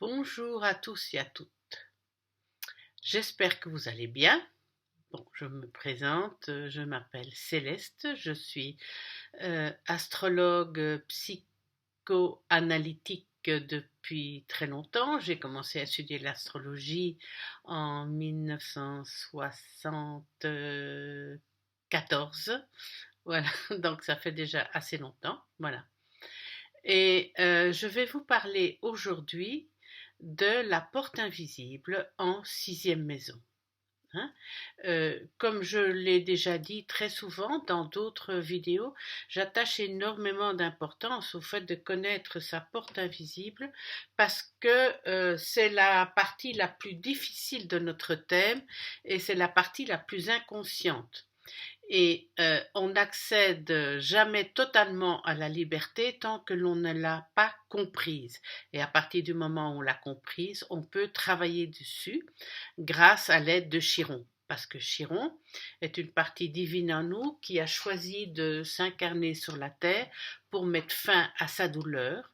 Bonjour à tous et à toutes. J'espère que vous allez bien. Bon, je me présente, je m'appelle Céleste, je suis astrologue psychoanalytique depuis très longtemps. J'ai commencé à étudier l'astrologie en 1974. Voilà, donc ça fait déjà assez longtemps. Voilà. Et je vais vous parler aujourd'hui de la porte invisible en sixième maison. Hein. Comme je l'ai déjà dit très souvent dans d'autres vidéos, j'attache énormément d'importance au fait de connaître sa porte invisible parce que c'est la partie la plus difficile de notre thème et c'est la partie la plus inconsciente. Et on n'accède jamais totalement à la liberté tant que l'on ne l'a pas comprise. Et à partir du moment où on l'a comprise, on peut travailler dessus grâce à l'aide de Chiron. Parce que Chiron est une partie divine en nous qui a choisi de s'incarner sur la terre pour mettre fin à sa douleur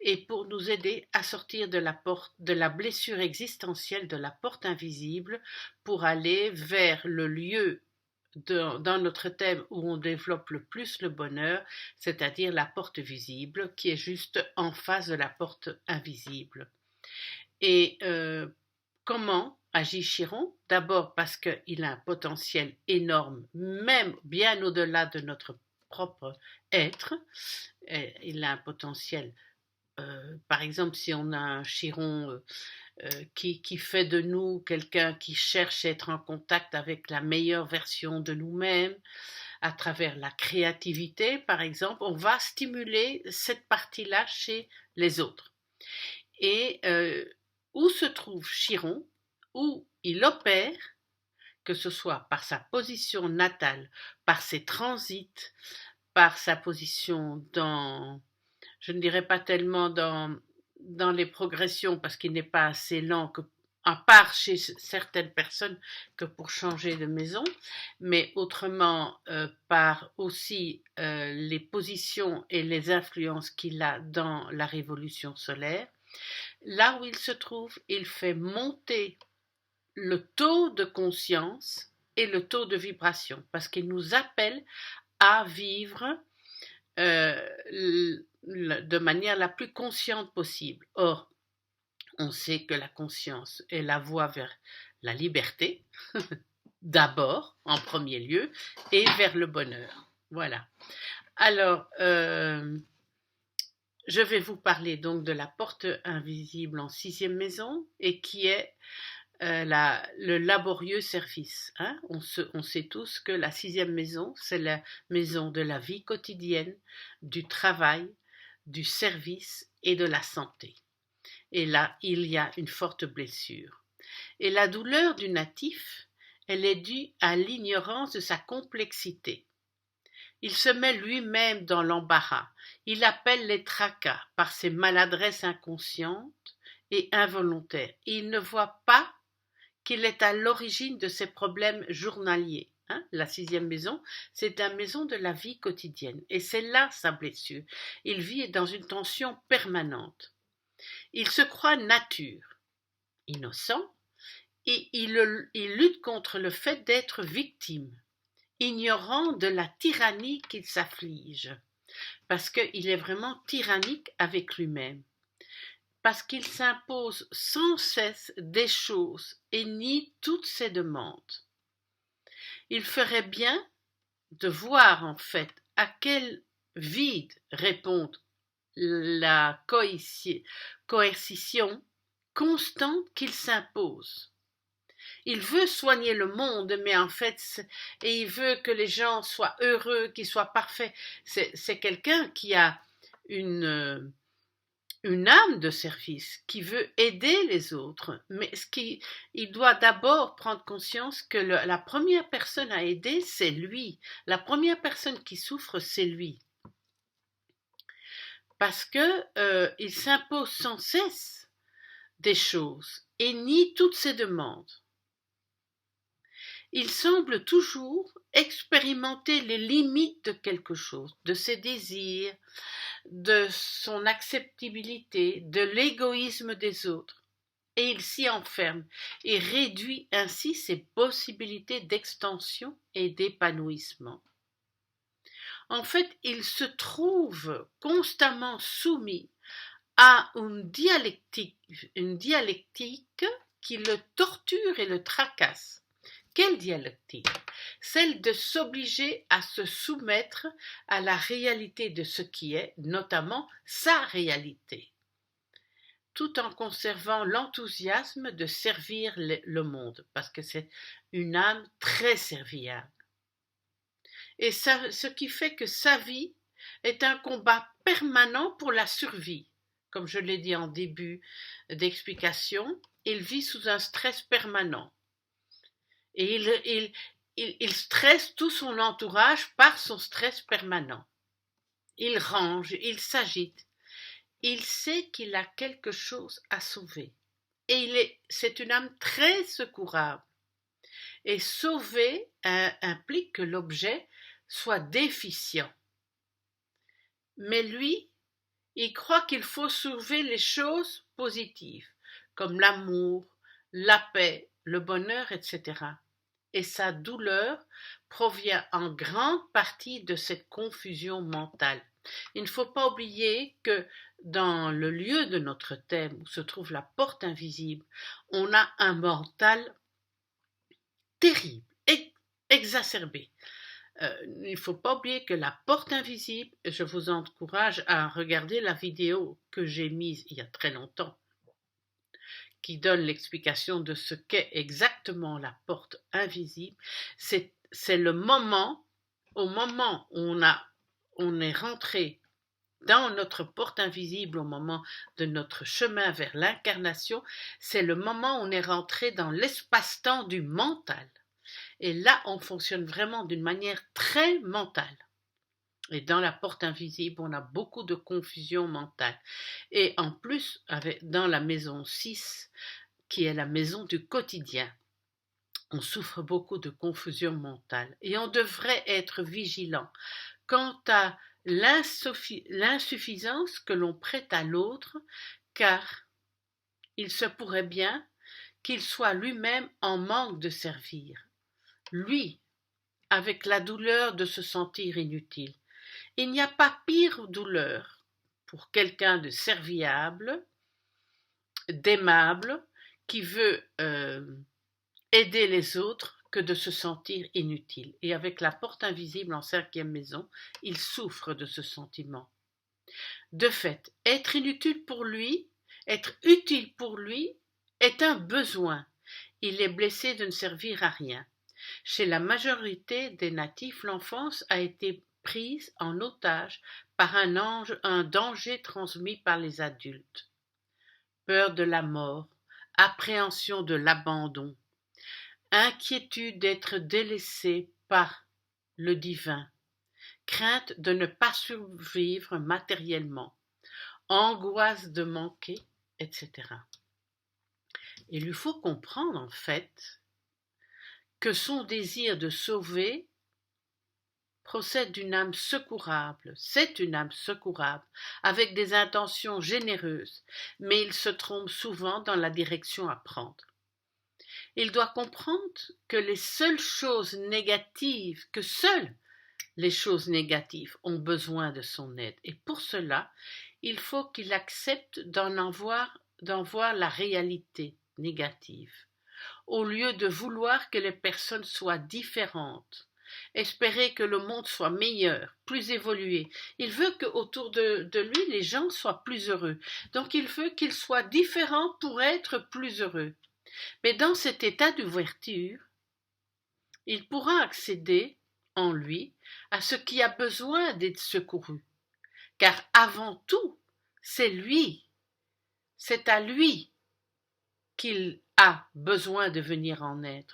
et pour nous aider à sortir de la blessure existentielle de la porte invisible pour aller vers le lieu dans notre thème où on développe le plus le bonheur, c'est-à-dire la porte visible qui est juste en face de la porte invisible. Et comment agit Chiron? D'abord parce qu'il a un potentiel énorme, même bien au-delà de notre propre être. Il a un potentiel, par exemple, si on a un Chiron qui fait de nous quelqu'un qui cherche à être en contact avec la meilleure version de nous-mêmes, à travers la créativité, par exemple, on va stimuler cette partie-là chez les autres. Et où se trouve Chiron, où il opère, que ce soit par sa position natale, par ses transits, par sa position dans, je ne dirais pas tellement dans les progressions parce qu'il n'est pas assez lent que, à part chez certaines personnes que pour changer de maison, mais autrement par aussi les positions et les influences qu'il a dans la révolution solaire. Là où il se trouve, il fait monter le taux de conscience et le taux de vibration parce qu'il nous appelle à vivre de manière la plus consciente possible. Or, on sait que la conscience est la voie vers la liberté, d'abord, en premier lieu, et vers le bonheur. Voilà. Alors, je vais vous parler donc de la porte invisible en sixième maison et qui est le laborieux service. Hein. On sait tous que la sixième maison, c'est la maison de la vie quotidienne, du travail, du service et de la santé. Et là, il y a une forte blessure. Et la douleur du natif, elle est due à l'ignorance de sa complexité. Il se met lui-même dans l'embarras. Il appelle les tracas par ses maladresses inconscientes et involontaires. Et il ne voit pas qu'il est à l'origine de ses problèmes journaliers. Hein, la sixième maison, c'est la maison de la vie quotidienne. Et c'est là sa blessure. Il vit dans une tension permanente. Il se croit nature, innocent, et il lutte contre le fait d'être victime, ignorant de la tyrannie qu'il s'afflige, parce qu'il est vraiment tyrannique avec lui-même. Parce qu'il s'impose sans cesse des choses et nie toutes ses demandes. Il ferait bien de voir en fait à quel vide répond la coercition constante qu'il s'impose. Il veut soigner le monde, mais en fait, et il veut que les gens soient heureux, qu'ils soient parfaits. C'est quelqu'un qui a une âme de service, qui veut aider les autres, mais il doit d'abord prendre conscience que la première personne à aider, c'est lui. La première personne qui souffre, c'est lui. Parce que il s'impose sans cesse des choses et nie toutes ses demandes. Il semble toujours expérimenter les limites de quelque chose, de ses désirs, de son acceptabilité, de l'égoïsme des autres. Et il s'y enferme et réduit ainsi ses possibilités d'extension et d'épanouissement. En fait, il se trouve constamment soumis à une dialectique qui le torture et le tracasse. Quelle dialectique? Celle de s'obliger à se soumettre à la réalité de ce qui est, notamment sa réalité, tout en conservant l'enthousiasme de servir le monde, parce que c'est une âme très serviable. Et ça, ce qui fait que sa vie est un combat permanent pour la survie. Comme je l'ai dit en début d'explication, il vit sous un stress permanent. Et il stresse tout son entourage par son stress permanent. Il range, il s'agite. Il sait qu'il a quelque chose à sauver. Et c'est une âme très secourable. Et sauver implique que l'objet soit déficient. Mais lui, il croit qu'il faut sauver les choses positives, comme l'amour, la paix, le bonheur, etc. Et sa douleur provient en grande partie de cette confusion mentale. Il ne faut pas oublier que dans le lieu de notre thème, où se trouve la porte invisible, on a un mental terrible, exacerbé. Il ne faut pas oublier que la porte invisible, je vous encourage à regarder la vidéo que j'ai mise il y a très longtemps, qui donne l'explication de ce qu'est exactement la porte invisible. C'est le moment, au moment où on est rentré dans notre porte invisible, au moment de notre chemin vers l'incarnation, c'est le moment où on est rentré dans l'espace-temps du mental. Et là, on fonctionne vraiment d'une manière très mentale. Et dans la porte invisible, on a beaucoup de confusion mentale. Et en plus, dans la maison 6, qui est la maison du quotidien, on souffre beaucoup de confusion mentale. Et on devrait être vigilant quant à l'insuffisance que l'on prête à l'autre, car il se pourrait bien qu'il soit lui-même en manque de servir. Lui, avec la douleur de se sentir inutile. Il n'y a pas pire douleur pour quelqu'un de serviable, d'aimable, qui veut aider les autres que de se sentir inutile. Et avec la porte invisible en 5e maison, il souffre de ce sentiment. De fait, être inutile pour lui, être utile pour lui, est un besoin. Il est blessé de ne servir à rien. Chez la majorité des natifs, l'enfance a été prise en otage par un danger transmis par les adultes. Peur de la mort, appréhension de l'abandon, inquiétude d'être délaissé par le divin, crainte de ne pas survivre matériellement, angoisse de manquer, etc. Il lui faut comprendre en fait que son désir de sauver procède d'une âme secourable, c'est une âme secourable, avec des intentions généreuses, mais il se trompe souvent dans la direction à prendre. Il doit comprendre que que seules les choses négatives ont besoin de son aide, et pour cela, il faut qu'il accepte d'en voir la réalité négative, au lieu de vouloir que les personnes soient différentes, espérer que le monde soit meilleur, plus évolué. Il veut qu'autour de lui, les gens soient plus heureux. Donc il veut qu'ils soient différents pour être plus heureux. Mais dans cet état d'ouverture, il pourra accéder en lui à ce qui a besoin d'être secouru. Car avant tout, c'est à lui qu'il a besoin de venir en aide,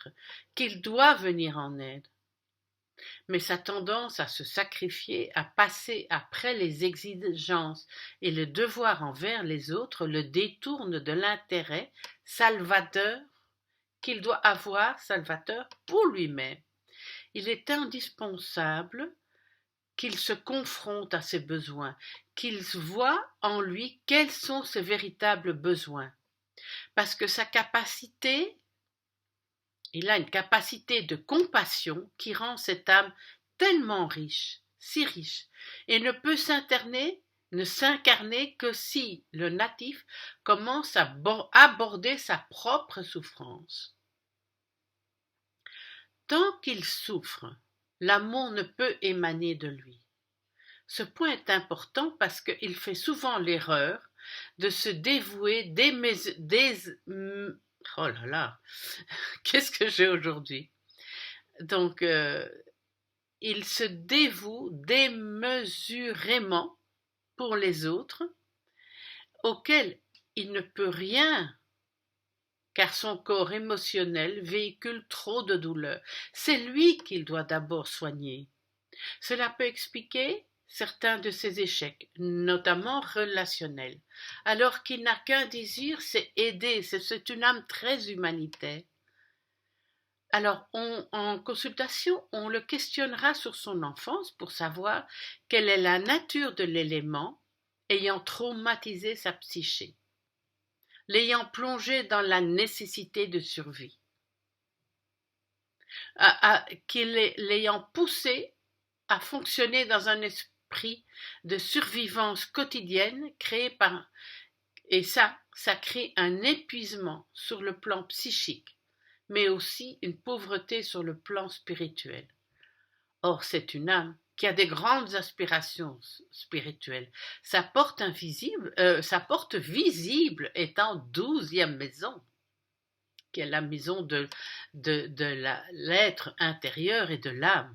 qu'il doit venir en aide. Mais sa tendance à se sacrifier, à passer après les exigences et le devoir envers les autres le détourne de l'intérêt salvateur qu'il doit avoir, salvateur, pour lui-même. Il est indispensable qu'il se confronte à ses besoins, qu'il voit en lui quels sont ses véritables besoins. Parce que il a une capacité de compassion qui rend cette âme tellement riche, si riche, et ne s'incarner que si le natif commence à aborder sa propre souffrance. Tant qu'il souffre, l'amour ne peut émaner de lui. Ce point est important parce qu'il fait souvent l'erreur de se dévouer oh là là, qu'est-ce que j'ai aujourd'hui? Donc, il se dévoue démesurément pour les autres, auxquels il ne peut rien, car son corps émotionnel véhicule trop de douleur. C'est lui qu'il doit d'abord soigner. Cela peut expliquer certains de ses échecs, notamment relationnels, alors qu'il n'a qu'un désir, c'est aider, c'est une âme très humanitaire. Alors, en consultation, on le questionnera sur son enfance pour savoir quelle est la nature de l'élément ayant traumatisé sa psyché, l'ayant plongé dans la nécessité de survie, l'ayant poussé à fonctionner dans un esprit de survivance quotidienne et ça crée un épuisement sur le plan psychique, mais aussi une pauvreté sur le plan spirituel. Or, c'est une âme qui a des grandes aspirations spirituelles. Sa porte visible est en 12e maison, qui est la maison de l'être intérieur et de l'âme.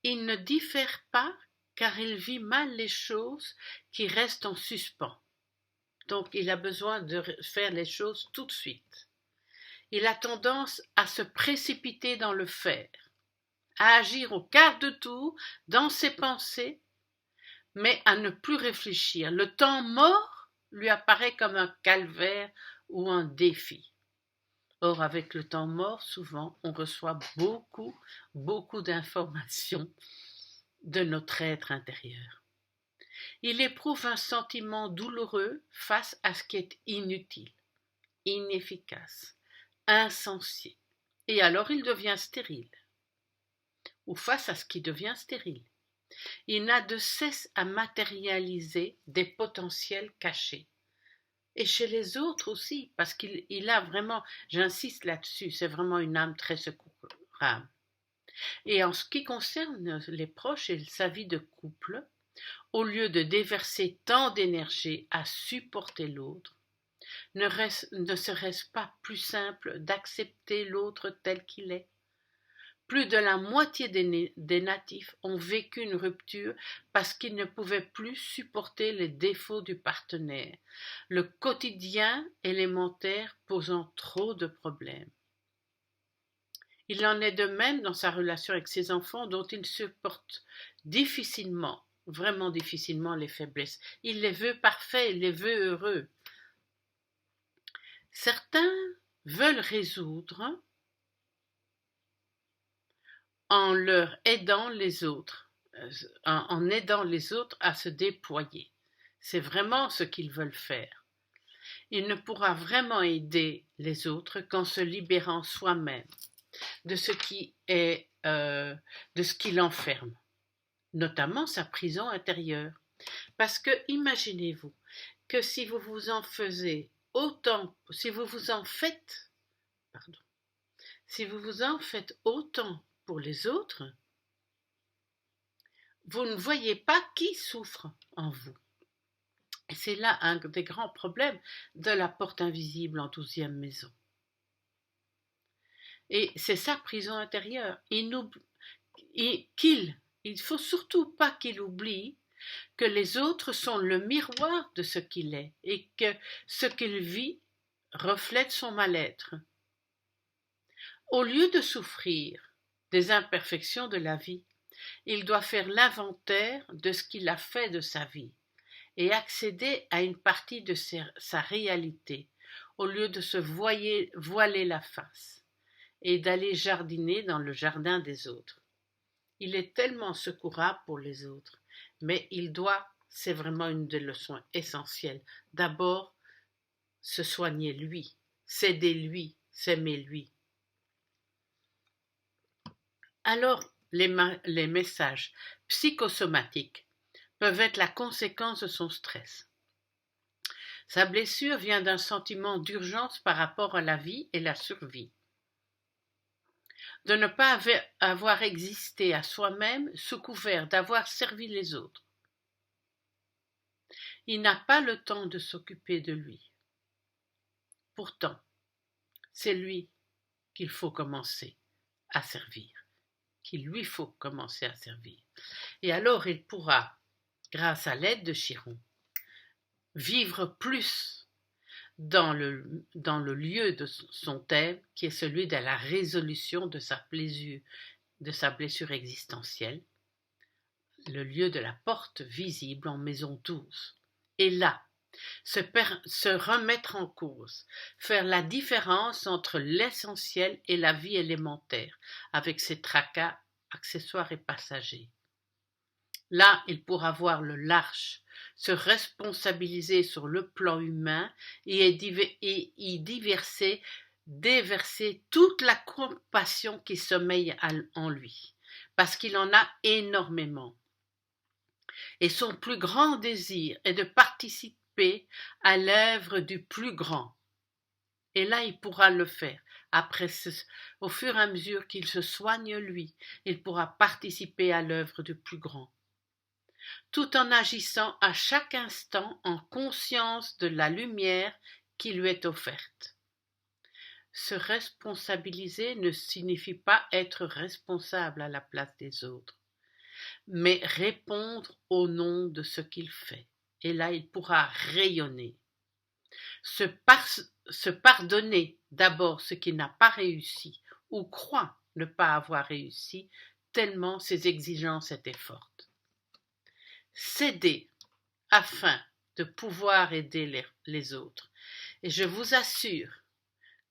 Il ne diffère pas car il vit mal les choses qui restent en suspens. Donc, il a besoin de faire les choses tout de suite. Il a tendance à se précipiter dans le faire, à agir au quart de tour dans ses pensées, mais à ne plus réfléchir. Le temps mort lui apparaît comme un calvaire ou un défi. Or, avec le temps mort, souvent, on reçoit beaucoup d'informations de notre être intérieur. Il éprouve un sentiment douloureux face à ce qui est inutile, inefficace, insensé. Et alors il devient stérile, ou face à ce qui devient stérile. Il n'a de cesse à matérialiser des potentiels cachés. Et chez les autres aussi, parce qu'il a vraiment, j'insiste là-dessus, c'est vraiment une âme très secourable. Et en ce qui concerne les proches et sa vie de couple, au lieu de déverser tant d'énergie à supporter l'autre, ne serait-ce pas plus simple d'accepter l'autre tel qu'il est? Plus de la moitié des natifs ont vécu une rupture parce qu'ils ne pouvaient plus supporter les défauts du partenaire, le quotidien élémentaire posant trop de problèmes. Il en est de même dans sa relation avec ses enfants dont il supporte difficilement, vraiment difficilement les faiblesses. Il les veut parfaits, il les veut heureux. Certains veulent résoudre en aidant les autres à se déployer. C'est vraiment ce qu'ils veulent faire. Il ne pourra vraiment aider les autres qu'en se libérant soi-même de ce qui l'enferme, notamment sa prison intérieure. Parce que imaginez-vous que si vous vous en faites autant pour les autres, vous ne voyez pas qui souffre en vous. Et c'est là un des grands problèmes de la porte invisible en 12e maison. Et c'est sa prison intérieure. Il ne faut surtout pas qu'il oublie que les autres sont le miroir de ce qu'il est et que ce qu'il vit reflète son mal-être. Au lieu de souffrir des imperfections de la vie, il doit faire l'inventaire de ce qu'il a fait de sa vie et accéder à une partie de sa réalité au lieu de se voiler la face. et d'aller jardiner dans le jardin des autres. Il est tellement secourable pour les autres, mais c'est vraiment une des leçons essentielles, d'abord se soigner lui, s'aider lui, s'aimer lui. Alors, les messages psychosomatiques peuvent être la conséquence de son stress. Sa blessure vient d'un sentiment d'urgence par rapport à la vie et la survie. De ne pas avoir existé à soi-même sous couvert d'avoir servi les autres. Il n'a pas le temps de s'occuper de lui. Pourtant, c'est lui qu'il faut commencer à servir, qu'il lui faut commencer à servir. Et alors il pourra, grâce à l'aide de Chiron, vivre plus dans le lieu de son thème, qui est celui de la résolution de sa blessure existentielle, le lieu de la porte visible en maison 12. Et là, se remettre en cause, faire la différence entre l'essentiel et la vie élémentaire, avec ses tracas accessoires et passagers. Là, il pourra voir le large, se responsabiliser sur le plan humain et y déverser toute la compassion qui sommeille en lui, parce qu'il en a énormément. Et son plus grand désir est de participer à l'œuvre du plus grand. Et là, il pourra le faire. Au fur et à mesure qu'il se soigne lui, il pourra participer à l'œuvre du plus grand, tout en agissant à chaque instant en conscience de la lumière qui lui est offerte. Se responsabiliser ne signifie pas être responsable à la place des autres, mais répondre au nom de ce qu'il fait. Et là, il pourra rayonner. Se pardonner d'abord ce qu'il n'a pas réussi ou croit ne pas avoir réussi, tellement ses exigences étaient fortes. S'aider afin de pouvoir aider les autres. Et je vous assure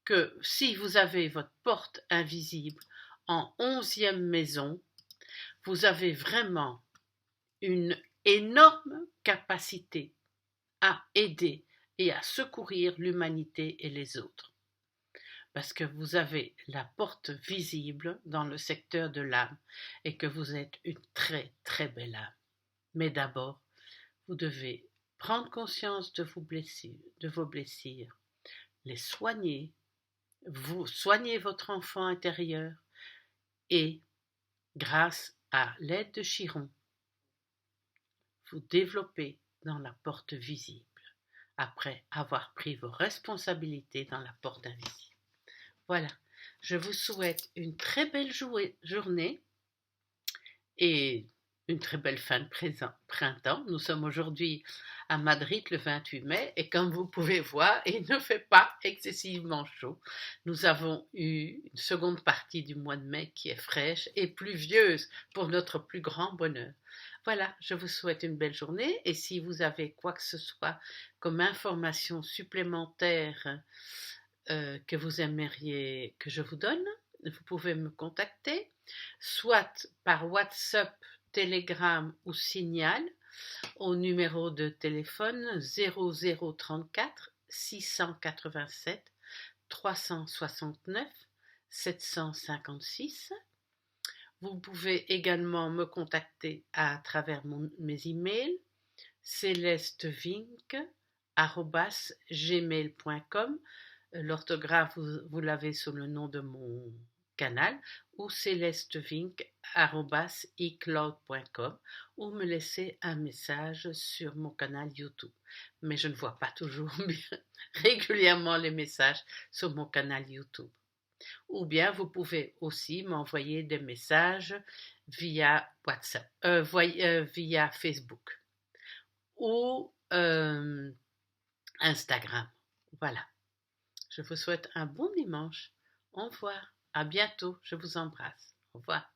que si vous avez votre porte invisible en 11e maison, vous avez vraiment une énorme capacité à aider et à secourir l'humanité et les autres. Parce que vous avez la porte visible dans le secteur de l'âme et que vous êtes une très très belle âme. Mais d'abord, vous devez prendre conscience de vos blessures, les soigner, vous soignez votre enfant intérieur et, grâce à l'aide de Chiron, vous développez dans la porte visible, après avoir pris vos responsabilités dans la porte invisible. Voilà, je vous souhaite une très belle journée et une très belle fin de printemps. Nous sommes aujourd'hui à Madrid le 28 mai et comme vous pouvez voir, il ne fait pas excessivement chaud. Nous avons eu une seconde partie du mois de mai qui est fraîche et pluvieuse pour notre plus grand bonheur. Voilà, je vous souhaite une belle journée et si vous avez quoi que ce soit comme information supplémentaire que vous aimeriez que je vous donne, vous pouvez me contacter, soit par WhatsApp, Telegram ou Signal au numéro de téléphone 0034 687 369 756. Vous pouvez également me contacter à travers mes emails celestevink@gmail.com. L'orthographe, vous l'avez sous le nom de mon canal, ou celestevink@icloud.com, ou me laisser un message sur mon canal YouTube. Mais je ne vois pas toujours bien régulièrement les messages sur mon canal YouTube. Ou bien vous pouvez aussi m'envoyer des messages via WhatsApp, via Facebook ou Instagram. Voilà. Je vous souhaite un bon dimanche. Au revoir. À bientôt. Je vous embrasse. Au revoir.